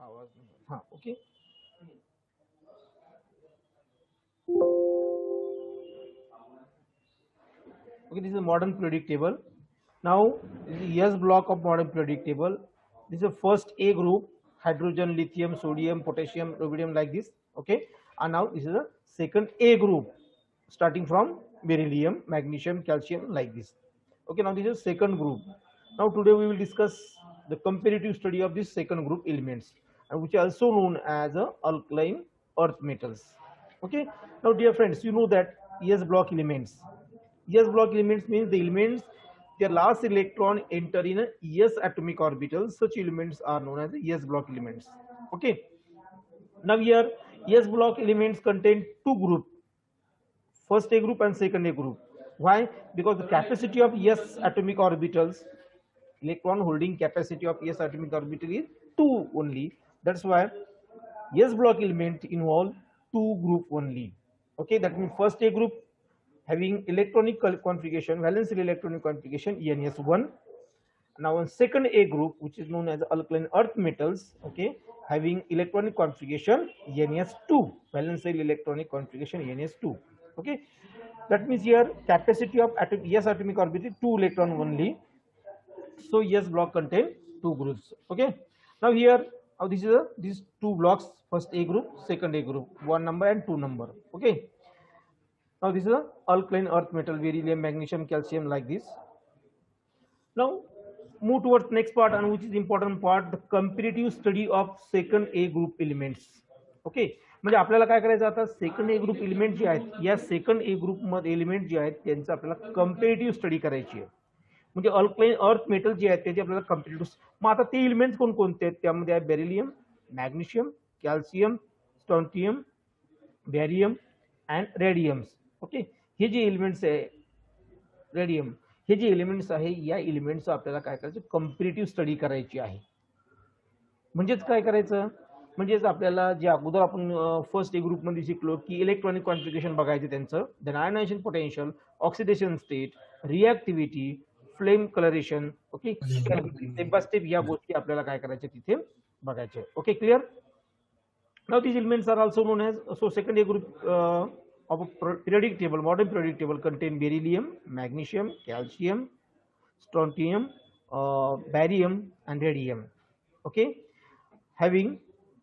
आवाज हाँ okay okay. This is a modern periodic table. Now this is yes block of modern periodic table. This is the first A group: hydrogen, lithium, sodium, potassium, rubidium, like this. Okay, and now this is the second A group, starting from beryllium, magnesium, calcium, like this. Okay, now this is second group. Now today we will discuss the comparative study of this second group elements, and which are also known as alkaline earth metals. Okay, now dear friends, you know that yes block elements. S block elements means the elements their last electron enter in a S atomic orbital. Such elements are known as S block elements. Okay. Now here S block elements contain two groups, first A group and second A group. Why? Because the capacity of S atomic orbitals, electron holding capacity of S atomic orbital is 2 only. That's why S block element involve two group only. Okay, that means first A group having electronic configuration, valence electronic configuration ENS1. Now on second A group, which is known as alkaline earth metals, okay, having electronic configuration ENS2, valence electronic configuration ENS2. Okay, that means here capacity of S atomic orbital 2 electron only. So yes block contain two groups. Okay, now here this is these two blocks, first A group, second A group, 1 number and 2 number. Okay, now this is a alkaline earth metal, beryllium, magnesium, calcium, like this. Now move towards next part, and which is important part, the comparative study of second A group elements. Okay, म्हणजे आपल्याला काय करायचं आता, second A group element जे आहेत, या second A group मध्ये element जे आहेत त्यांचं आपल्याला कंपेरेटिव्ह स्टडी करायची आहे. म्हणजे अल्कलाइन अर्थ मेटल जे आहेत त्याचे आपल्याला कंपेरेटिव्ह. मग आता ते एलिमेंट्स कोणकोणते आहेत, त्यामध्ये आहे beryllium, magnesium, calcium, strontium, barium and radiums. Okay, हे जे एलिमेंट्स आहे, रेडियम, हे जे एलिमेंट्स आहे, या एलिमेंट्सचं आपल्याला काय करायचं, कंपेरेटिव्ह स्टडी करायची आहे. म्हणजेच काय करायचं, म्हणजेच आपल्याला जे अगोदर आपण फर्स्ट ए ग्रुपमध्ये शिकलो की इलेक्ट्रॉनिक कॉन्फिगरेशन बघायचं त्यांचं, then ionization potential, oxidation state, reactivity, flame coloration. Okay, step by step या गोष्टी आपल्याला काय करायच्या तिथे बघायच्या. Okay, clear. Now these elements are also known as, so second A group of a periodic table, modern periodic table, contain beryllium, magnesium, calcium, strontium, barium and radium. Okay, having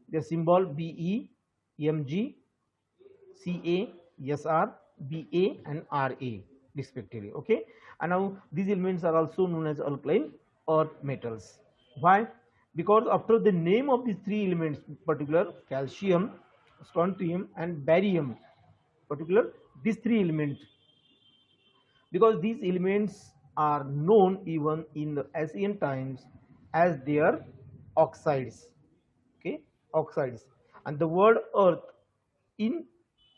the symbol Be, Mg, Ca, Sr, Ba and Ra respectively. Okay, and now these elements are also known as alkaline earth metals. Why? Because after the name of these three elements, particular calcium, strontium and barium, particular these three elements, because these elements are known even in the ancient times as their oxides. Okay, oxides, and the word earth in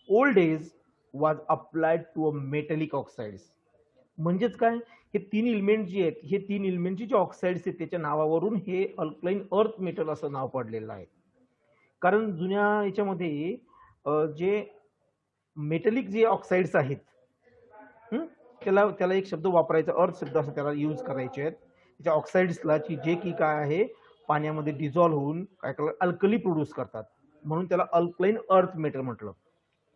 old days was applied to a metallic oxides. म्हणजेच काय, हे तीन element जे आहेत, हे तीन एलिमेंटचे जे oxides आहेत त्याच्या नावावरून हे अल्कलाइन अर्थ मेटल असं नाव पडलेलं आहे. कारण जुन्या याच्यामध्ये जे मेटलिक जे ऑक्साइड्स आहेत, त्याला त्याला एक शब्द वापरायचा, अर्थ शब्द असं त्याला यूज करायचे आहेत. त्याच्या ऑक्साइड्सला जे की काय आहे, पाण्यामध्ये डिझॉल्व्ह होऊन काय करतात, अल्कली प्रोड्यूस करतात, म्हणून त्याला अल्कलाइन अर्थ मेटल म्हटलं.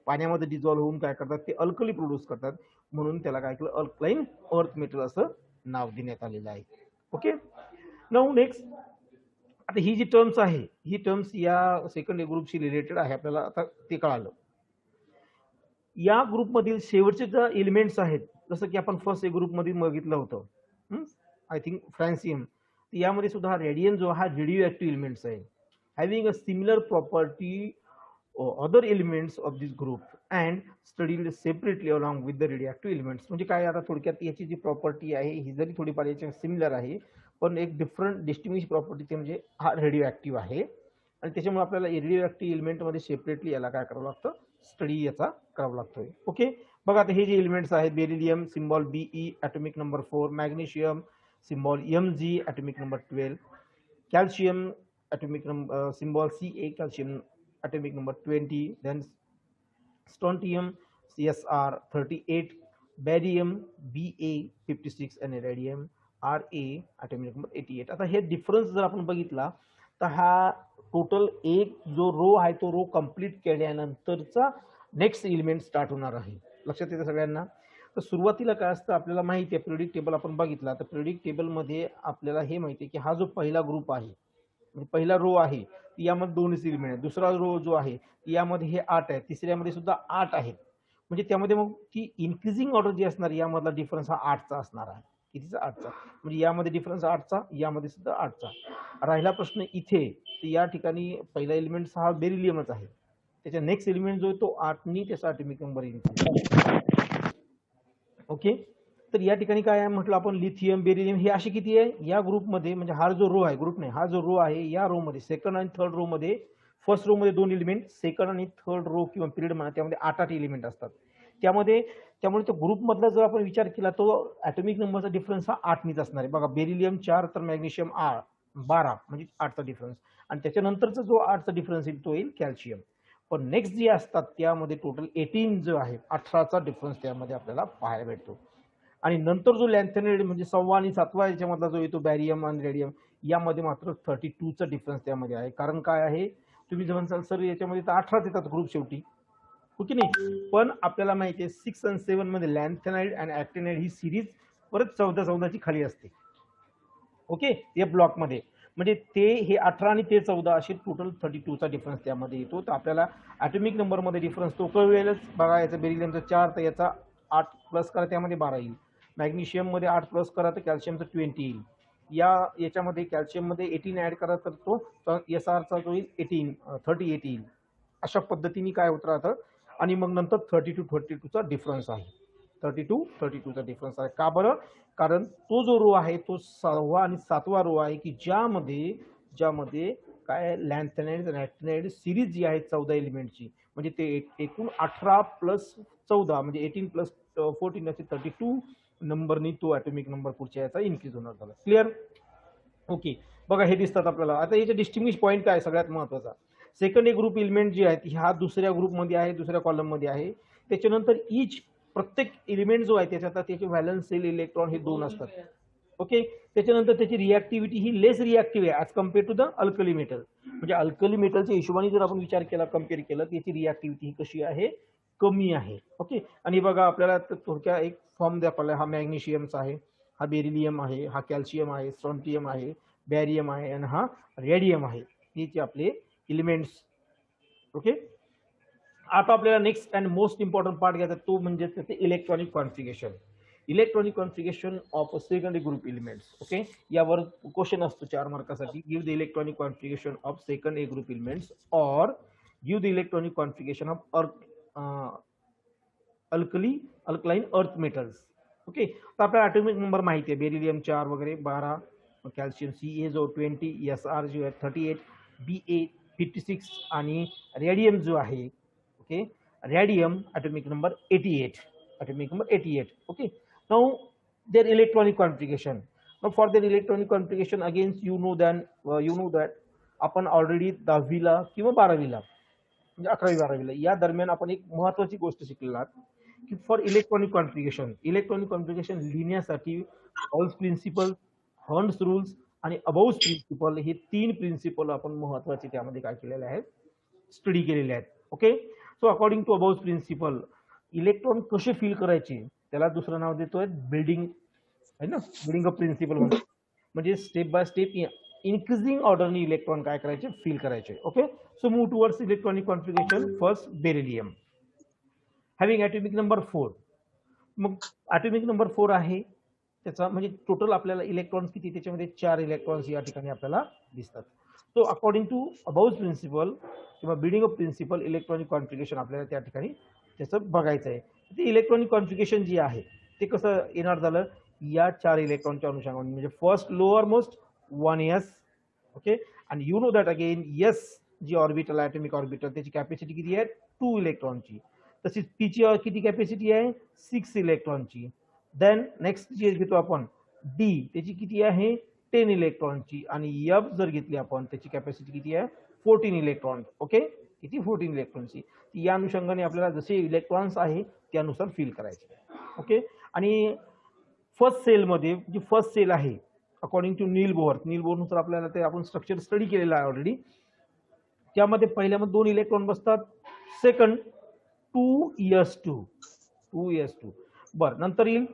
पाण्यामध्ये डिझॉल्व्ह होऊन काय करतात, ते अल्कली प्रोड्यूस करतात, म्हणून त्याला काय केलं, अल्कलाइन अर्थ मेटल असं नाव देण्यात आलेलं आहे. ओके, नाउ नेक्स्ट, आता ही जी टर्म्स आहे, ही टर्म्स या सेकंड ए ग्रुपशी रिलेटेड आहे, आपल्याला आता ते कळालं. या ग्रुपमधील शेवटचे जे एलिमेंट्स आहेत, जसं की आपण फर्स्ट ए ग्रुपमध्ये बघितलं होतं, आय थिंक फ्रॅन्सियम, यामध्ये सुद्धा हा रेडियम जो हा रेडिओ ऍक्टिव्ह एलिमेंट्स आहे, having a similar property other elements of this group and studied separately along with the radioactive elements. म्हणजे काय, आता थोडक्यात याची जी प्रॉपर्टी आहे ही जरी थोडीफार याच्या सिमिलर आहे, पण एक डिफरंट डिस्टिंग्विश प्रॉपर्टी ते म्हणजे हा रेडिओ ऍक्टिव्ह आहे, आणि त्याच्यामुळे आपल्याला रेडिओ ऍक्टिव्ह एलिमेंटमध्ये सेपरेटली याला काय करावं लागतं, स्टडी याचा करावा लागतोय. ओके, बघा आता हे जे एलिमेंट्स आहेत, beryllium symbol Be, atomic number 4, magnesium symbol Mg, atomic number 12, calcium atomic number symbol Ca, calcium atomic number 20, then strontium Csr 38, barium Ba 56 and radium Ra atomic number 88. आता हे डिफरन्स जर आपण बघितला तर हा टोटल एक जो रो आहे तो रो कंप्लीट केल्यानंतरचा नेक्स्ट एलिमेंट स्टार्ट होणार आहे. लक्षात येतं सगळ्यांना. तर सुरुवातीला काय असतं आपल्याला माहिती आहे, प्रेडिक्ट टेबल आपण बघितला तर प्रेडिक्ट टेबलमध्ये आपल्याला हे माहिती आहे की हा जो पहिला ग्रुप आहे म्हणजे पहिला रो आहे यामध्ये 2 एलिमेंट आहेत. दुसरा रो जो आहे यामध्ये हे 8 आहे, तिसऱ्यामध्ये सुद्धा 8 आहेत. म्हणजे त्यामध्ये मग ती इन्क्रीजिंग ऑर्डर जी असणार यामधला डिफरन्स हा 8चा असणार आहे. कितीचा? 8चा. म्हणजे यामध्ये डिफरन्स 8चा, यामध्ये सुद्धा 8चा. राहिला प्रश्न इथे, तर या ठिकाणी पहिला एलिमेंट हा बेरिलियमच आहे. त्याच्या नेक्स्ट एलिमेंट जो आहे तो 8नी त्याचा ॲटॉमिक नंबर येईल. ओके. तर या ठिकाणी काय आहे म्हटलं आपण, लिथियम, बेरिलियम हे असे किती आहे या ग्रुपमध्ये, म्हणजे हा जो रो आहे, ग्रुप नाही, हा जो रो आहे या रो मध्ये सेकंड आणि थर्ड रो मध्ये, फर्स्ट रो मध्ये 2 एलिमेंट, सेकंड आणि थर्ड रो किंवा पिरियड म्हणा त्यामध्ये 8 एलिमेंट असतात त्यामध्ये. त्यामुळे तो ग्रुप मधला जर आपण विचार केला तो ॲटॉमिक नंबरचा डिफरन्स हा 8नीच असणार आहे. बघा, बेरिलियम 4 तर मॅग्नेशियम 12 म्हणजे 8चा डिफरन्स, आणि त्याच्यानंतरचा जो 8चा डिफरन्स येईल तो येईल कॅल्शियम. पण नेक्स्ट जे असतात त्यामध्ये टोटल 18 जो आहे, 18चा डिफरन्स त्यामध्ये आपल्याला पाहायला भेटतो. आणि नंतर जो लॅन्थेनाइड म्हणजे 6वा आणि 7वा याच्यामधला जो येतो बॅरियम आणि रेडियम, यामध्ये मात्र 32चा डिफरन्स त्यामध्ये आहे. कारण काय आहे, तुम्ही जर म्हणसाल सर याच्यामध्ये तर 18च येतात ग्रुप शेवटी, हो की नाही, पण आपल्याला माहिती आहे 6 आणि 7 मध्ये लॅन्थेनाइड आणि ॲक्टिनाइड ही सिरीज परत 14-14ची खाली असते. ओके, या ब्लॉकमध्ये म्हणजे ते हे 18 आणि ते 14 असे टोटल 32चा डिफरन्स त्यामध्ये येतो. तर आपल्याला ॲटॉमिक नंबरमध्ये डिफरन्स तो कळवेलच. बघा, याचा बेरिलियमचा 4 तर याचा 8 प्लस करा त्यामध्ये 12 येईल. मॅग्नेशियममध्ये 8 प्लस करा तर कॅल्शियमचा 20 येईल. याच्यामध्ये कॅल्शियममध्ये 18 ॲड करा तर तो SRचा जो येईल 38 येईल. अशा पद्धतीने काय होत राहतं. आणि मग नंतर 32चा डिफरन्स आहे. 32चा डिफरन्स आहे. का बरं? कारण तो जो रो आहे तो 6वा आणि 7वा रो आहे की ज्यामध्ये काय लॅन्थेनाइड आणि ॲक्टिनाइड सिरीज जी आहे 14 एलिमेंटची, म्हणजे ते एकूण 18 प्लस 14 म्हणजे 18 प्लस 14 असे 32 नंबरनी तो ॲटॉमिक नंबर पुढच्या याचा इन्क्रीज होणार झाला. क्लिअर? ओके. बघा, हे दिसतात आपल्याला. आता याचे डिस्टिंग्विश पॉईंट काय सगळ्यात महत्वाचा, सेकंड ए ग्रुप एलिमेंट जे आहेत ह्या दुसऱ्या ग्रुपमध्ये आहे, दुसऱ्या कॉलममध्ये आहे. त्याच्यानंतर इच प्रत्येक एलिमेंट जो आहे त्याच्यात त्याचे व्हॅलन्स सेल इलेक्ट्रॉन हे 2 असतात. ओके. त्याच्यानंतर त्याची रिॲक्टिव्हिटी ही लेस रिॲक्टिव्ह आहे as compare to the alkali metal. म्हणजे अल्कली मेटलच्या हिशोबाने जर आपण विचार केला, कम्पेअर केलं, त्याची रिॲक्टिव्हिटी ही कशी आहे, कमी आहे. ओके. आणि बघा आपल्याला थोडक्या एक फॉर्म दाखवला, हा मॅग्नेशियमचा आहे, हा बेरिलियम आहे, हा कॅल्शियम आहे, स्ट्रॉन्टियम आहे, बॅरियम आहे आणि हा रेडियम आहे. हे जे आपले एलिमेंट्स. ओके. आता आपल्याला next and most important part घ्यायचा तो म्हणजे त्याचे electronic configuration. Electronic configuration of secondary group elements. Okay. यावर क्वेश्चन असतो 4 मार्कासाठी. Give the electronic configuration of second A group elements और give the electronic configuration of alkaline earth metals. Okay. तर आपल्याला ॲटॉमिक नंबर माहिती आहे, बेरिलियम 4 वगैरे 12, calcium CA जो 20, SR जो आहे 38, BA 56 आणि रेडियम जो आहे, okay, radium atomic number 88. Okay. Now their electronic configuration. Now for their electronic configuration again you know that आपण ऑलरेडी 10वीला किंवा 12वीला म्हणजे 11वी-12वीला या दरम्यान आपण एक महत्वाची गोष्ट शिकलेला की फॉर इलेक्ट्रॉनिक कॉन्फिगरेशन लिहिण्यासाठी हॉल्स प्रिन्सिपल, हर्न्स रूल्स आणि अबाउस प्रिन्सिपल हे 3 प्रिन्सिपल आपण महत्वाचे त्यामध्ये काय केलेले आहेत, स्टडी केलेले आहेत. Okay. So according to aufbau principle electron कसे फील करायचे त्याला दुसरं नाव देतोय बिल्डिंग, है ना, बिल्डिंग अप प्रिन्सिपल म्हणजे स्टेप बाय स्टेप इन्क्रीजिंग ऑर्डरनी इलेक्ट्रॉन काय करायचे, फील करायचे. Okay. So move towards electronic configuration. First beryllium having atomic number 4. मग ॲटॉमिक नंबर 4 आहे त्याचा म्हणजे टोटल आपल्याला इलेक्ट्रॉन्स किती, त्याच्यामध्ये 4 इलेक्ट्रॉन्स या ठिकाणी आपल्याला दिसतात. So according to aufbau principle किंवा building up principle electronic configuration आपल्याला त्या ठिकाणी त्याचं बघायचं आहे. ते इलेक्ट्रॉनिक कॉन्फिगरेशन जी आहे ते कसं येणार झालं, या 4 इलेक्ट्रॉनच्या अनुषंगाने, म्हणजे first lower most 1s. Okay. आणि you know that again s जी ऑर्बिटल ॲटॉमिक ऑर्बिटल त्याची कॅपॅसिटी किती आहे, 2 इलेक्ट्रॉनची. तशीच पीची किती कॅपॅसिटी आहे, 6 इलेक्ट्रॉनची. देन नेक्स्ट जे घेतो आपण डी, त्याची किती आहे, 10 इलेक्ट्रॉनची. आणि एफ जर घेतली आपण त्याची कॅपॅसिटी किती आहे, 14 इलेक्ट्रॉन. ओके. किती, 14 इलेक्ट्रॉनची. या अनुषंगाने आपल्याला जसे इलेक्ट्रॉन्स आहे त्यानुसार फील करायचे. ओके. आणि फर्स्ट सेलमध्ये जी फर्स्ट सेल आहे अकॉर्डिंग टू नील बोहर नुसार आपल्याला ते आपण स्ट्रक्चर स्टडी केलेलं आहे ऑलरेडी. त्यामध्ये पहिल्यामध्ये 2 इलेक्ट्रॉन बसतात, सेकंड 2s2 बरं, नंतर येईल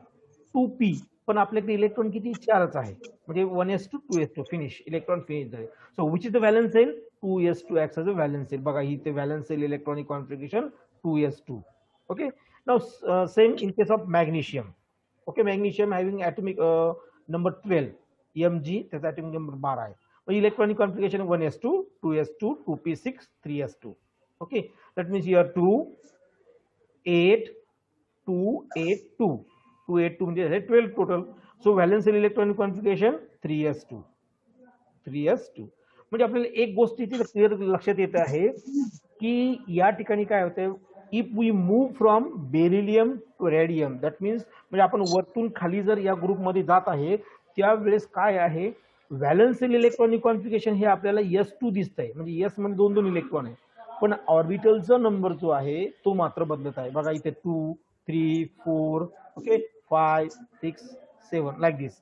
2p, पण आपल्याकडे इलेक्ट्रॉन किती 4च आहे, म्हणजे 1s2 2s2 finish, electron finish झाले. So which is the valence shell? 2s2 acts as a valence cell. बघा ही ते valence shell electronic configuration 2s2. Okay, now same in case of magnesium. Okay, magnesium having atomic number 12 mg, त्याचा atomic number 12 आहे. Electronic configuration 1s2 2s2 2p6 3s2. Okay, that means here 2 8 2 8 2 2 8 2 म्हणजे 12 total. So valence shell electronic configuration 3s2 म्हणजे आपल्याला एक गोष्ट इथे clear लक्षात येत आहे की या ठिकाणी काय होतं, if we move from beryllium to radium, that means म्हणजे आपण वरतून खाली जर या ग्रुपमध्ये जात आहे त्यावेळेस काय आहे, व्हॅलन्स सेल इलेक्ट्रॉनिक कॉन्फिगरेशन हे आपल्याला S2 दिसतंय, म्हणजे S मध्ये 2 इलेक्ट्रॉन आहे, पण ऑर्बिटलचा नंबर जो आहे तो मात्र बदलत आहे. बघा इथे 2 3 4 ओके 5 6 7 लाईक दिस.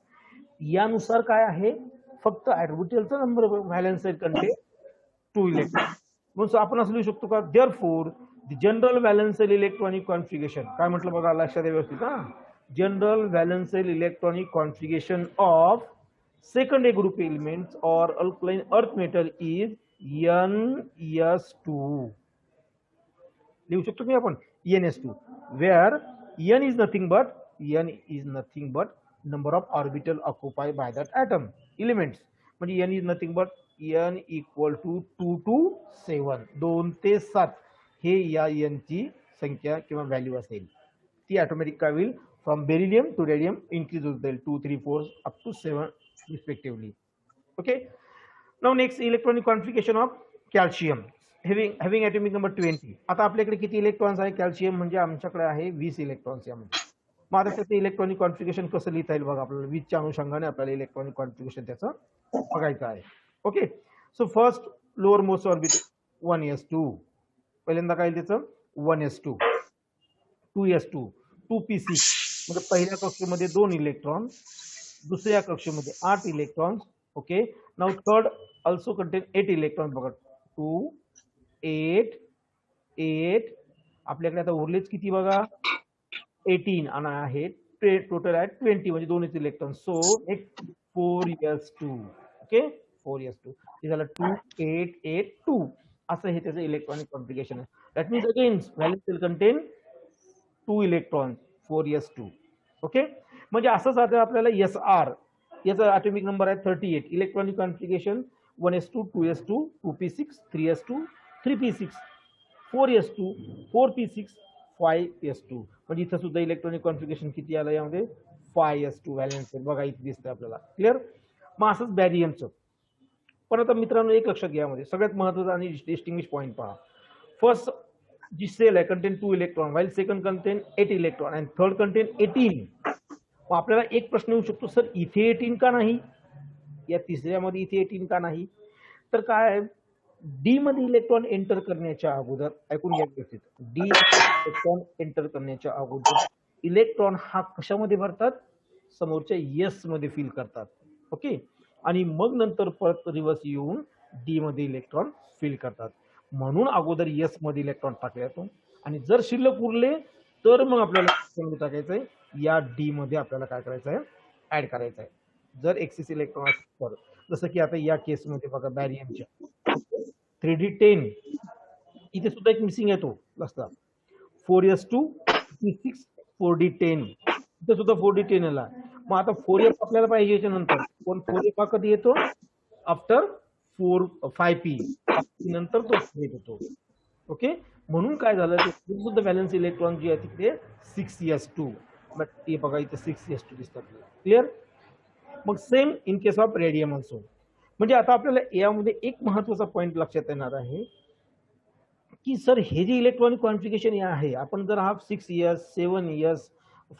यानुसार काय आहे, फक्त ऑर्बिटलचा number valence shell contain 2 electron. म्हणून आपण असं लिहू शकतो का, therefore the general valence shell electronic configuration, काय म्हटलं बघा लक्षात व्यवस्थित हा, general valence shell electronic configuration of second A group elements or alkaline earth metal is NS2. लिहू शकतो मी आपण NS2, where N is nothing but number of orbital occupied by that atom elements. म्हणजे N is nothing but N equal to 2 to 7, 2 ते 7 हे या N ची संख्या किंवा व्हॅल्यू असेल. ती ऑटोमॅटिक काय होईल, from beryllium to radium increase होत जाईल 2 3 4 up to 7 respectively. Okay, now next electronic configuration of calcium having atomic number 20. आता आपल्याकडे किती इलेक्ट्रॉन्स आहे कॅल्शियम, म्हणजे आमच्याकडे आहे 20 इलेक्ट्रॉन्स यामध्ये. मग आता त्याचं इलेक्ट्रॉनिक कॉन्फिगरेशन कसं लिहिता येईल बघा, आपल्याला 20 च्या अनुषंगाने आपल्याला इलेक्ट्रॉनिक कॉन्फिगरेशन त्याचं बघायचं आहे. Okay, so first lower most orbital 1s2, पहिल्यांदा काय त्याचं 1s2 2s2 2p6, म्हणजे पहिल्या कक्षेमध्ये 2 इलेक्ट्रॉन, दुसऱ्या कक्षेमध्ये 8 electrons. Okay, now third also content 8 electron. बघा 2 8 8, आपल्याकडे आता उरलेच किती बघा 18 आणि आहे टोटल आहे 20, म्हणजे 2 इलेक्ट्रॉन. सो एक 4s2. ओके 4s2 हे झालं 2 8 8 2, असं हे त्याचं इलेक्ट्रॉनिक कॉन्फिगरेशन आहे. That means again valence shell contain 2 electron 4s2. Okay, म्हणजे असंच आता आपल्याला SR, याचा ॲटॉमिक नंबर आहे 38, electronic configuration 1s2 2s2 2p6 3s2 3p6 4s2 4p6 5s2, म्हणजे इथं सुद्धा इलेक्ट्रॉनिक कॉन्फिगरेशन किती आलं यामध्ये 5s2 व्हॅलन्स सेल. बघा इथे दिसतंय आपल्याला क्लिअर. मग असंच बॅरियमचं. पण आता मित्रांनो एक लक्षात घ्या, मध्ये सगळ्यात महत्त्वाचा आणि डिस्टिंग्विश पॉईंट पहा. फर्स्ट जी सेल आहे content 2 electron, while second content 8 electron and third content 18. मग आपल्याला एक प्रश्न येऊ शकतो, सर इथे 18 का नाही, या तिसऱ्यामध्ये इथे 18 का नाही? तर काय, डी मध्ये इलेक्ट्रॉन एंटर करण्याच्या अगोदर, ऐकून घ्या व्यवस्थित, डी इलेक्ट्रॉन एंटर करण्याच्या अगोदर इलेक्ट्रॉन हा कशामध्ये भरतात, समोरच्या यस मध्ये फिल करतात. ओके, आणि मग नंतर परत रिव्हर्स येऊन डी मध्ये इलेक्ट्रॉन फिल करतात. म्हणून अगोदर यस मध्ये इलेक्ट्रॉन टाकले जातो, आणि जर शिल्लक उरले तर मग आपल्याला टाकायचंय या डी मध्ये, आपल्याला काय करायचं आहे ऍड करायचं आहे. जर एक्सेस इलेक्ट्रॉन असेल तर, जसं की आता या केसमध्ये बघा बॅरियमच्या 3d10, इथे सुद्धा एक मिसिंग येतो लक्षात, 4s2 p6 4d10, इथे सुद्धा 4d10 आला. मग आता 4f आपल्याला पाहिजे याच्यानंतर, पण 4f हा कधी येतो, आफ्टर 5p नंतर तो येतो. ओके, म्हणून काय झालं, सुद्धा व्हॅलन्स इलेक्ट्रॉन जे आहे तिथे 6s2, बट हे बघा इथे 6s2 दिसतात. क्लिअर. मग same in case of radium also. म्हणजे आता आपल्याला यामध्ये एक महत्वाचा पॉईंट लक्षात येणार आहे की सर हे जे इलेक्ट्रॉनिक कॉन्फिगरेशन आहे, आपण जर हा 6s 7s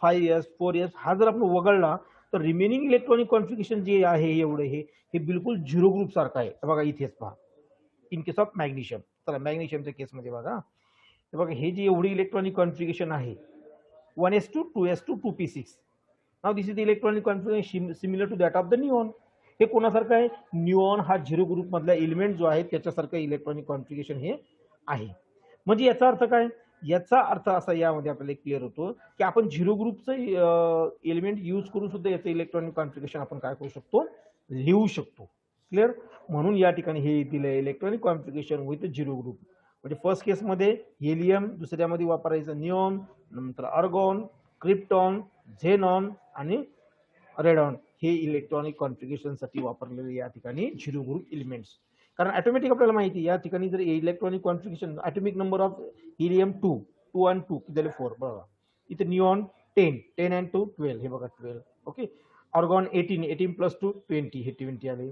5s 4s हा जर आपण वगळला तर रिमेनिंग इलेक्ट्रॉनिक कॉन्फिगरेशन जे आहे एवढे हे बिलकुल झिरो ग्रुप सारखं आहे. बघा इथेच पहा इन केस ऑफ मॅग्नेशियम. चला मॅग्नेशियमच्या केसमध्ये बघा, बघा हे जे एवढी इलेक्ट्रॉनिक कॉन्फिगरेशन आहे 1s2 2s2 2p6. Now this is the electronic configuration similar to that of the neon. हे कोणासारखं आहे, निऑन हा झिरो ग्रुप मधला एलिमेंट जो आहे त्याच्यासारखं इलेक्ट्रॉनिक कॉन्फिगरेशन हे आहे. म्हणजे याचा अर्थ काय, याचा अर्थ असा यामध्ये आपल्याला क्लिअर होतो की आपण झिरो ग्रुपचं एलिमेंट यूज करून सुद्धा याचं इलेक्ट्रॉनिक कॉन्फिगरेशन आपण काय करू शकतो, लिहू शकतो. क्लिअर. म्हणून या ठिकाणी हे दिलंय electronic configuration with zero group. म्हणजे फर्स्ट केसमध्ये हेलियम, दुसऱ्यामध्ये वापरायचं निऑन, नंतर आर्गॉन, क्रिप्टॉन, झेनॉन आणि रेडॉन हे इलेक्ट्रॉनिक कॉन्फिगरेशनसाठी वापरलेले या ठिकाणी झिरो ग्रुप एलिमेंट्स. कारण ॲटोमॅटिक आपल्याला माहिती आहे या ठिकाणी जर electronic configuration atomic number of helium 2 आणि 2 किती झाले 4 बघा. इथे निऑन 10 and 2 12 हे बघा 12. ओके. आर्गॉन 18 प्लस 2 20 हे 20 आले.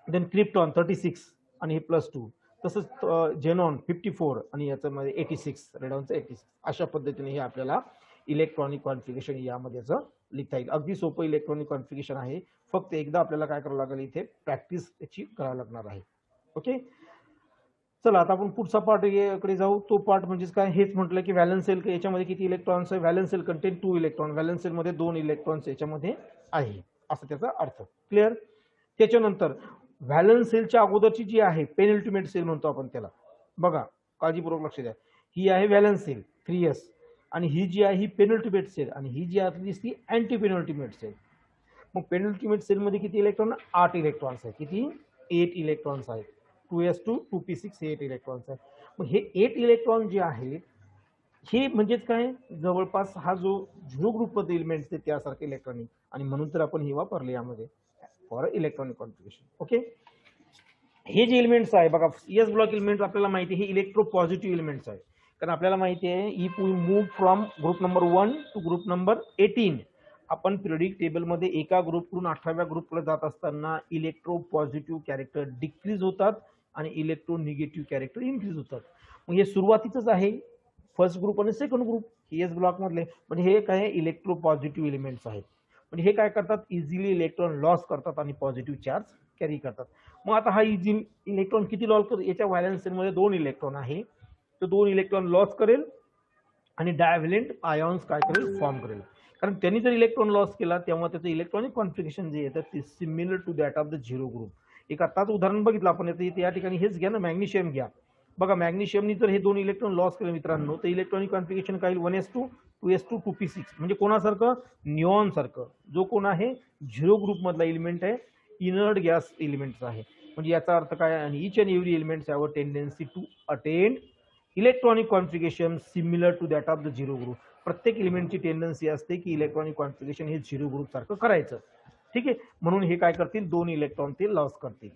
देन क्रिप्टॉन 36 आणि हे प्लस 2. तसंच झेनॉन 54 आणि याच्यामध्ये 86, रेडॉनचं 86. अशा पद्धतीने हे आपल्याला इलेक्ट्रॉनिक कॉन्फिगरेशन यामध्ये लिहिता येईल. अगदी सोपं इलेक्ट्रॉनिक कॉन्फिगरेशन आहे. फक्त एकदा आपल्याला काय करावं लागेल, इथे प्रॅक्टिस त्याची करावी लागणार आहे. ओके. चला आता आपण पुढचा पार्ट कडे जाऊ. तो पार्ट म्हणजेच काय, हेच म्हटलं की व्हॅलन्स सेल याच्यामध्ये किती इलेक्ट्रॉन्स आहे, valence shell contain 2 electron, valence shell मध्ये 2 इलेक्ट्रॉन्स याच्यामध्ये आहे, असं त्याचा अर्थ. क्लिअर. त्याच्यानंतर व्हॅलन्स सेलच्या अगोदरची जी आहे पेनल्टिमेट सेल म्हणतो आपण त्याला, बघा काळजीपूर्वक लक्ष द्या. ही आहे व्हॅलन्स सेल 3s आणि ही जी आहे ही पेनल्टिमेट सेल आणि ही जी आतली ती अँटी पेनल्टिमेट सेल. मग पेनल्टिमेट सेल मध्ये किती इलेक्ट्रॉन, 8 इलेक्ट्रॉन्स आहे. किती, 8 इलेक्ट्रॉन्स आहेत. 2s2 2p6 हे 8 इलेक्ट्रॉन्स आहे. मग हे 8 इलेक्ट्रॉन जे आहेत हे म्हणजेच काय, जवळपास हा जो झिरो ग्रुप मध्ये एलिमेंट्स आहे त्यासारखे इलेक्ट्रॉनिक, आणि म्हणून तर आपण हे वापरले यामध्ये फॉर इलेक्ट्रॉनिक कॉन्फिगरेशन. ओके. हे जे एलिमेंट्स आहे बघा, एस ब्लॉक एलिमेंट्स आपल्याला माहिती आहे हे इलेक्ट्रो पॉझिटिव्ह एलिमेंट्स आहे. कारण आपल्याला माहिती आहे if we move from group number 1 to group number 18, आपण पिरियडिक टेबलमध्ये एका ग्रुपकडून 18व्या ग्रुपला जात असताना इलेक्ट्रो पॉझिटिव्ह कॅरेक्टर डिक्रीज होतात आणि इलेक्ट्रो निगेटिव्ह कॅरेक्टर इन्क्रीज होतात. मग हे सुरुवातीचंच आहे फर्स्ट ग्रुप आणि सेकंड ग्रुप एस ब्लॉक मधले. म्हणजे हे काय इलेक्ट्रो पॉझिटिव्ह एलिमेंट्स आहेत. म्हणजे हे काय करतात, इझिली इलेक्ट्रॉन लॉस करतात आणि पॉझिटिव्ह चार्ज कॅरी करतात. मग आता हा इझी इलेक्ट्रॉन किती लॉस करतो, याच्या व्हॅलन्स सेलमध्ये 2 इलेक्ट्रॉन आहे, तो 2 इलेक्ट्रॉन लॉस करेल आणि डायव्हॅलेंट आयॉन्स काय करेल, फॉर्म करेल. कारण त्यांनी जर इलेक्ट्रॉन लॉस केला तेव्हा त्याचं इलेक्ट्रॉनिक कॉन्फिगरेशन जे येतं ते similar to that of the zero group. एक आताच उदाहरण बघितलं आपण, या ठिकाणी हेच घ्या ना, मॅग्नेशियम घ्या. बघा मॅग्नेशियमनी जर हे 2 इलेक्ट्रॉन लॉस केले मित्रांनो, तर इलेक्ट्रॉनिक कॉन्फिगरेशन काय, 1s2 2s2 2p6. म्हणजे कोणासारखं, निऑन सारखं. जो कोण आहे झिरो ग्रुप मधला एलिमेंट आहे, इनर्ट गॅस एलिमेंट्स आहे. म्हणजे याचा अर्थ काय, आणि each and every elements have a tendency to attain electronic configuration similar to that of the zero group. प्रत्येक एलिमेंटची टेंडन्सी असते की इलेक्ट्रॉनिक कॉन्फिगरेशन हे झिरो ग्रुप सारखं करायचं. ठीक आहे. म्हणून हे काय करतील, 2 इलेक्ट्रॉन ते लॉस करतील.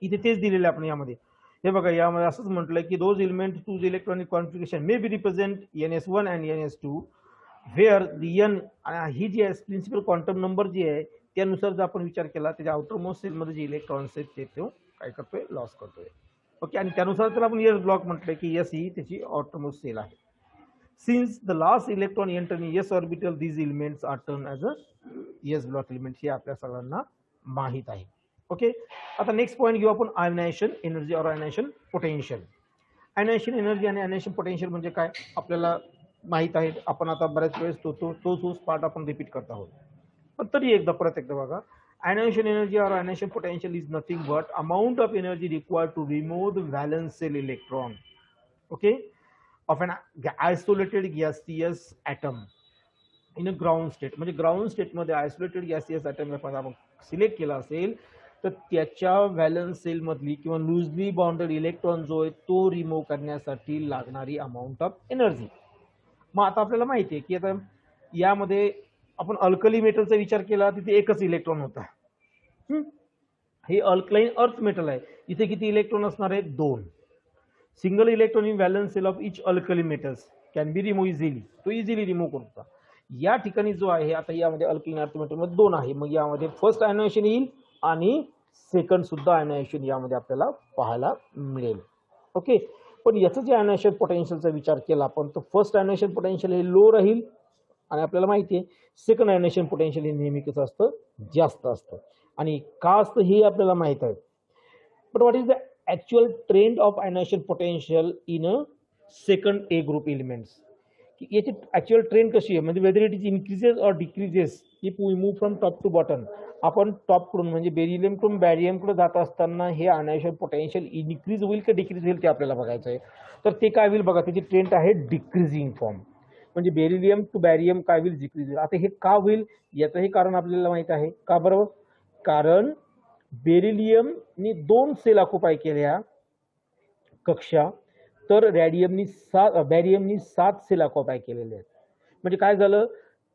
इथे तेच दिलेलं आपण यामध्ये. हे बघा यामध्ये असंच म्हटलंय की those element to electronic configuration may be represent NS1 and NS2 where n ही जी आहे प्रिन्सिपल क्वांटम नंबर जी आहे त्यानुसार जर आपण विचार केला त्याच्या आउटरमोस्ट सेलमध्ये जे इलेक्ट्रॉन्स आहेत ते तो काय करतोय, लॉस करतोय. ओके. आणि त्यानुसार तर आपण एस ब्लॉक म्हटलंय की एस ही त्याची आउटरमोस्ट सेल आहे. Since the last electron enter in S orbital these elements are turn as a S block element, हे आपल्या सगळ्यांना माहीत आहे. ओके. आता नेक्स्ट पॉईंट घेऊ आपण, आयनायझेशन एनर्जी और आयनायझेशन पोटेन्शियल. आयनायझेशन एनर्जी आणि आयनायझेशन पोटेन्शियल म्हणजे काय आपल्याला माहित आहे. आपण आता बऱ्याच वेळेस तोच पार्ट आपण रिपीट करत आहोत, पण तरी परत एकदा बघा. आयनायझेशन एनर्जी और ionization potential is nothing but amount of energy required to remove the valence shell electron, okay, of an isolated gaseous atom in a ground state. म्हणजे ग्राउंड स्टेटमध्ये आयसोलेटेड गॅसियस ॲटम आपण select केला असेल तर त्याच्या valence sale मधली किंवा loosely bounded electron जो आहे तो रिमूव्ह करण्यासाठी लागणारी अमाऊंट ऑफ एनर्जी. मग आता आपल्याला माहिती आहे की आता यामध्ये आपण अल्कली मेटलचा विचार केला तिथे एकच इलेक्ट्रॉन होता. हे अल्कलाइन अर्थ मेटल आहे, इथे किती इलेक्ट्रॉन असणार आहेत, 2. Single electron in valence shell of each alkali metals can be remove easily, तो इझिली रिमूव्ह करतो. या ठिकाणी जो आहे आता यामध्ये अल्कलाइन अर्थ मेटल मध्ये 2 आहे. मग यामध्ये फर्स्ट आयनायझेशन येईल आणि सेकंड सुद्धा आयनायझेशन यामध्ये आपल्याला पाहायला मिळेल. ओके. पण याचं जे आयनायझेशन पोटेन्शियलचा विचार केला आपण तर फर्स्ट आयनायझेशन पोटेन्शियल हे लो राहील आणि आपल्याला माहिती आहे सेकंड आयनायझेशन पोटेन्शियल हे नेहमी कसं असतं, जास्त असतं. आणि का असतं हे आपल्याला माहित आहे. But what is the actual trend of ionization potential in a second A group elements, की याची ॲक्च्युअल ट्रेंड कशी आहे, म्हणजे whether it is increases or decreases if we move from top to bottom, आपण टॉप कडून म्हणजे beryllium कडून बॅरियम कडे जात असताना हे आयनायझेशन पोटेन्शियल इन्क्रीज होईल की डिक्रीज होईल ते आपल्याला बघायचं आहे. तर ते काय होईल बघा, त्याची ट्रेंड आहे डिक्रीजिंग फॉर्म, म्हणजे बेरिलियम टू बॅरियम काय होईल, डिक्रीज होईल. आता हे का होईल याचंही कारण आपल्याला माहित आहे. का बरोबर? कारण बेरिलियमनी 2 सेल ऑक्युपाय केल्या कक्षा, तर बॅरियमनी 7 सेल ऑक्युपाय केलेले आहेत. म्हणजे काय झालं,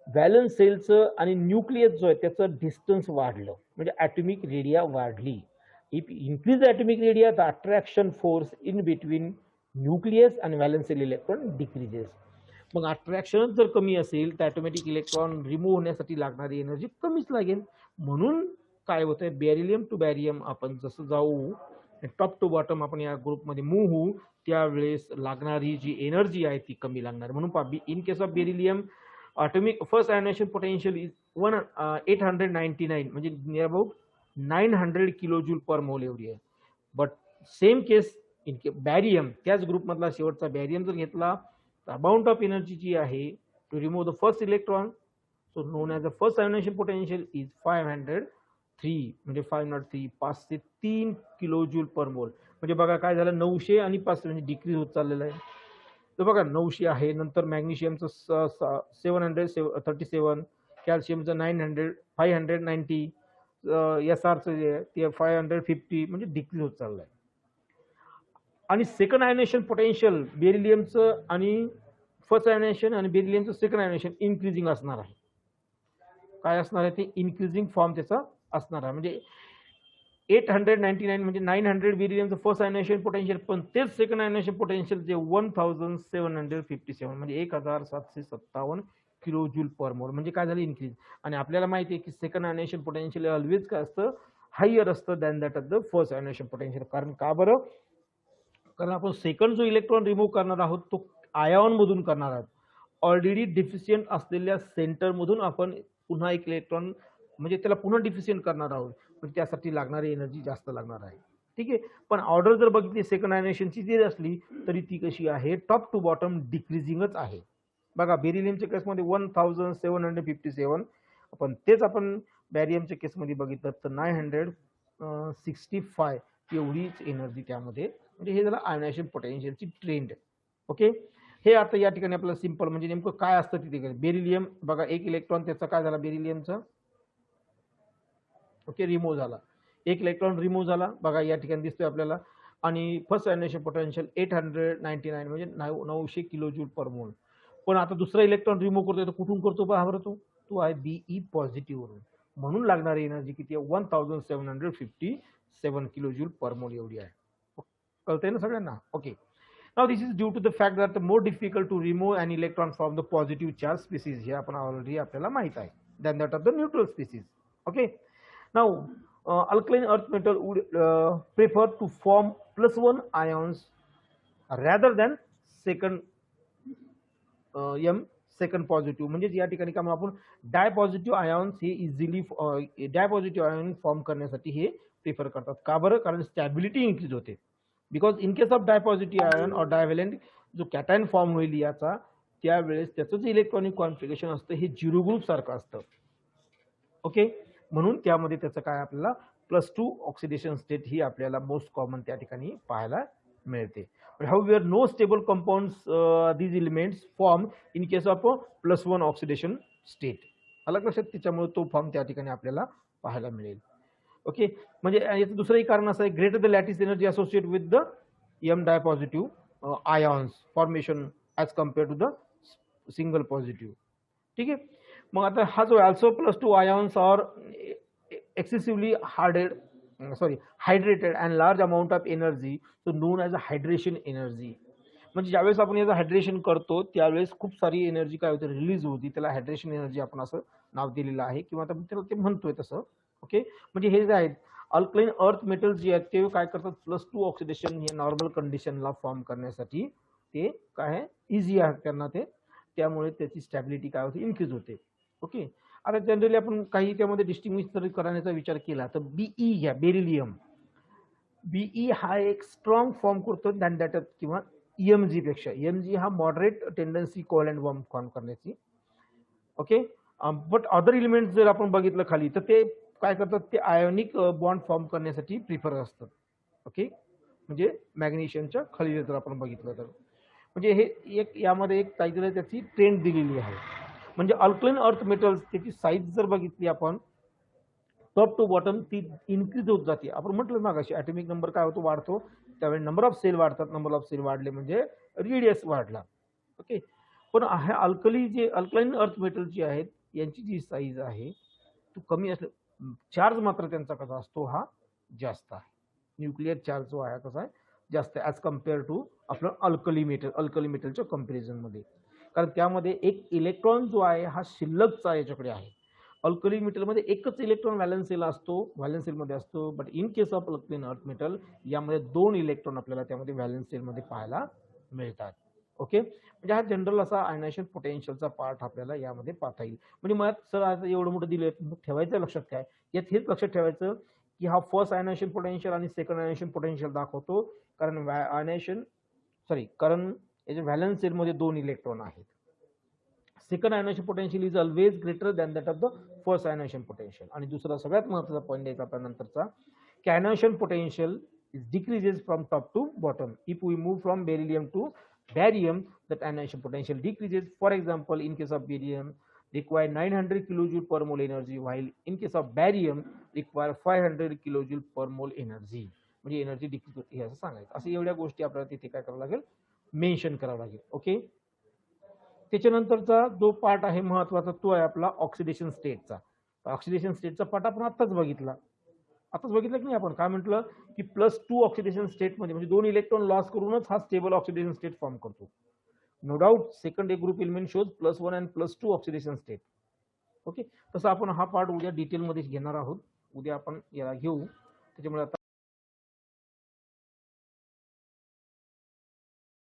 व्हॅलन्स सेलचं आणि न्यूक्लियस जो आहे त्याचं डिस्टन्स वाढलं, म्हणजे ॲटॉमिक रेडिया वाढली. If increase atomic radia the attraction force in between nucleus आणि व्हॅलन्स सेल इलेक्ट्रॉन डिक्रीजेस. मग अट्रॅक्शनच जर कमी असेल तर ऑटोमॅटिक इलेक्ट्रॉन रिमूव्ह होण्यासाठी लागणारी एनर्जी कमीच लागेल. म्हणून काय होतंय, बेरिलियम टू बॅरियम आपण जसं जाऊ, टॉप टू बॉटम आपण या ग्रुपमध्ये मूव्ह होऊ, त्यावेळेस लागणारी जी एनर्जी आहे ती कमी लागणार. म्हणून पहा, in case of beryllium atomic first ionization potential is 899, म्हणजे नियर अबाउट 900 किलोजूल पर मोल एवढी आहे. बट सेम केस इन बॅरियम, त्याच ग्रुपमधला शेवटचा बॅरियम जर घेतला तर अमाऊंट ऑफ एनर्जी जी आहे to remove the first electron, so known as the first ionisation potential is 503, म्हणजे 503 503 किलोजूल पर मोल. म्हणजे बघा काय झालं, 900 आणि 500 म्हणजे डिक्रीज होत चाललेलं आहे. तर बघा 900 आहे, नंतर मॅग्नेशियमचं 737, कॅल्शियमचं 590, SRचं जे आहे ते 550, म्हणजे डिक्रीज होत चाललं आहे. आणि सेकंड आयनेशन पोटेन्शियल बेरिलियमचं आणि फर्स्ट आयनेशन आणि बेरिलियमचं सेकंड आयनेशन इन्क्रीजिंग असणार आहे. काय असणार आहे ते, इन्क्रीजिंग फॉर्म त्याचा असणार आहे. म्हणजे 899 म्हणजे 900 बेरिलियमचं फर्स्ट आयनेशन पोटेन्शियल, पण तेच सेकंड आयनेशन पोटेन्शियल जे 1757, म्हणजे 1757 किलोजूल पर मोल. म्हणजे काय झालं, इन्क्रीज. आणि आपल्याला माहिती आहे की सेकंड आयनेशन पोटेन्शियल ऑलवेज काय असतं, हायर असतं than that of the first ionisation potential. कारण का बरं, कारण आपण सेकंड जो इलेक्ट्रॉन रिमूव्ह करणार आहोत तो आयॉन मधून करणार आहोत. ऑलरेडी डिफिशियंट असलेल्या सेंटर मधून आपण पुन्हा एक इलेक्ट्रॉन म्हणजे त्याला पुन्हा डिफिशियंट करणार आहोत, म्हणजे त्यासाठी लागणारी एनर्जी जास्त लागणार आहे. ठीक आहे. पण ऑर्डर जर बघितली सेकंड आयनेशनची जरी असली तरी ती कशी आहे, टॉप टू बॉटम डिक्रीजिंगच आहे. बघा बेरिलियमच्या केसमध्ये 1757, पण तेच आपण बॅरियमच्या केसमध्ये बघितलं तर 965 एवढीच एनर्जी त्यामध्ये. म्हणजे हे झालं आयनायझेशन पोटेन्शियलची ट्रेंड. ओके. हे आता या ठिकाणी आपल्याला सिंपल म्हणजे नेमकं काय असतं तिथे. बेरिलियम बघा, एक इलेक्ट्रॉन त्याचा काय झाला बेरिलियमचा, ओके, रिमूव्ह झाला. एक इलेक्ट्रॉन रिमूव्ह झाला बघा या ठिकाणी दिसतोय आपल्याला. आणि फर्स्ट आयनेशन पोटेन्शियल 899 म्हणजे 900 किलोजूल पर मोल. पण आता दुसरा इलेक्ट्रॉन रिमूव्ह करतोय तर कुठून करतो पहा बरं, तो आहे बीई पॉझिटिव्ह वरून. म्हणून लागणारी एनर्जी किती आहे, 1757 किलोजूल पर मोल एवढी आहे. कळतंय ना सगळ्यांना? Okay. Now this is due to the fact that the more difficult to remove an electron from the positive charge species, हे आपण ऑलरेडी आपल्याला माहित आहे, than that of the neutral species. Okay. Now alkaline earth metal would prefer to form +1 ions rather than second positive. म्हणजे या ठिकाणी का आपण डाय पॉझिटिव्ह आयॉन्स हे easily di positive ion form करण्यासाठी हे प्रिफर करतात. का बरं? कारण स्टॅबिलिटी इन्क्रीज होते. Because in case of dipositive ion और डायव्हॅलेंट जो कॅटायन फॉर्म होईल याचा, त्यावेळेस त्याचं जे इलेक्ट्रॉनिक कॉन्फिगरेशन असतं हे 0 ग्रुप सारखं असतं. ओके. म्हणून त्यामध्ये त्याचं काय आपल्याला +2 ऑक्सिडेशन स्टेट ही आपल्याला मोस्ट कॉमन त्या ठिकाणी पाहायला मिळते. However, no stable compounds these elements form in case of +1 oxidation state. अलग लक्षात, त्याच्यामुळे तो फॉर्म त्या ठिकाणी आपल्याला पाहायला मिळेल. ओके. म्हणजे याचं दुसरंही कारण असं आहे, greater the lattice energy associate with the M di positive ions formation as compare to the single positive. ठीक आहे. मग आता हा जो also +2 ions or excessively hydrated and large amount of energy, so known as a hydration energy. म्हणजे ज्यावेळेस आपण याचं हायड्रेशन करतो त्यावेळेस खूप सारी एनर्जी काय होते, रिलीज होती. त्याला हायड्रेशन एनर्जी आपण असं नाव दिलेलं आहे किंवा त्याला ते म्हणतोय तसं. ओके. म्हणजे हे जे आहेत अल्कलाइन अर्थ मेटल जे आहेत ते काय करतात, +2 ऑक्सिडेशन हे नॉर्मल कंडिशनला फॉर्म करण्यासाठी ते काय इझी आहे त्यांना ते, त्यामुळे त्याची स्टॅबिलिटी काय होते, इन्क्रीज होते. ओके. आता जनरली आपण काही त्यामध्ये डिस्टिंग्विश जर करण्याचा विचार केला तर बीई घ्या, बेरिलियम. बीई हा एक स्ट्रॉंग फॉर्म करतो दॅन दॅट किंवा EMG पेक्षा. EMG हा moderate tendency covalent bomb form करण्याची. ओके. बट अदर एलिमेंट्स जर आपण बघितलं खाली तर ते काय करतात, ते आयोनिक बॉन्ड फॉर्म करण्यासाठी प्रिफर असतात. ओके, म्हणजे मॅग्नेशियमच्या खाली जर आपण बघितलं तर म्हणजे हे एक यामध्ये एक काहीतरी त्याची ट्रेंड दिलेली आहे. म्हणजे अल्कलाइन अर्थ मेटल्स त्याची साईज जर बघितली आपण टॉप टू बॉटम ती इन्क्रीज होत जाते. आपण म्हटलं ना कशी ॲटॉमिक नंबर काय होतो, वाढतो, त्यावेळी नंबर ऑफ सेल वाढतात. नंबर ऑफ सेल वाढले म्हणजे रेडियस वाढला. ओके, पण हे अल्कलाइन अर्थ मेटल जे आहेत यांची जी साईज आहे तो कमी असले, चार्ज मात्र त्यांचा कसा असतो, हा जास्त आहे. न्यूक्लिअर चार्ज जो आहे कसा आहे, जास्त आहे ॲज कम्पेअर टू आपलं अल्कली मेटलच्या कम्पॅरिझनमध्ये. कारण त्यामध्ये एक इलेक्ट्रॉन जो आहे हा शिल्लकचा याच्याकडे आहे. अल्कली मेटलमध्ये एकच इलेक्ट्रॉन व्हॅलन्स सेल असतो, व्हॅलन्स सेलमध्ये असतो. But in case of alkaline earth metal यामध्ये 2 इलेक्ट्रॉन आपल्याला त्यामध्ये व्हॅलन्स सेलमध्ये पाहायला मिळतात. ओके, म्हणजे हा जनरल असा आयनायझेशन पोटेन्शियलचा पार्ट आपल्याला यामध्ये पाहता येईल. म्हणजे मला सर आता एवढं मोठं दिलं, ठेवायचं लक्षात काय, यात हेच लक्षात ठेवायचं की हा फर्स्ट आयनायझेशन पोटेन्शियल आणि सेकंड आयनायझेशन पोटेन्शियल दाखवतो. कारण कारण याच्या व्हॅलन्स सेलमध्ये 2 इलेक्ट्रॉन आहेत. Second ionization potential is always greater than that of the first ionization potential. आणि दुसरा सगळ्यात महत्त्वाचा पॉईंट द्यायचा आपल्या नंतरचा, की ionization potential is decreases from top to bottom. If we move from beryllium to barium, that ionization potential decreases. For example, in case of barium require 900 kilojoule per mole energy, while in case of barium require 500 kilojoule per mole energy. म्हणजे energy decrease होते हे असं सांगायचं. असं एवढ्या गोष्टी आपल्याला तिथे काय करावं लागेल, मेन्शन करावं लागेल. ओके, त्याच्यानंतरचा जो पार्ट आहे महत्वाचा तो आहे आपला ऑक्सिडेशन स्टेटचा. ऑक्सिडेशन स्टेटचा पार्ट आपण आत्ताच बघितला की नाही, आपण काय म्हटलं की +2 ऑक्सिडेशन स्टेटमध्ये म्हणजे 2 इलेक्ट्रॉन लॉस करूनच हा स्टेबल ऑक्सिडेशन स्टेट फॉर्म करतो. No doubt second A group element shows +1 आणि +2 ऑक्सिडेशन स्टेट. ओके, तसं आपण हा पार्ट उद्या डिटेलमध्ये घेणार आहोत. उद्या आपण याला घेऊ. त्याच्यामुळे आता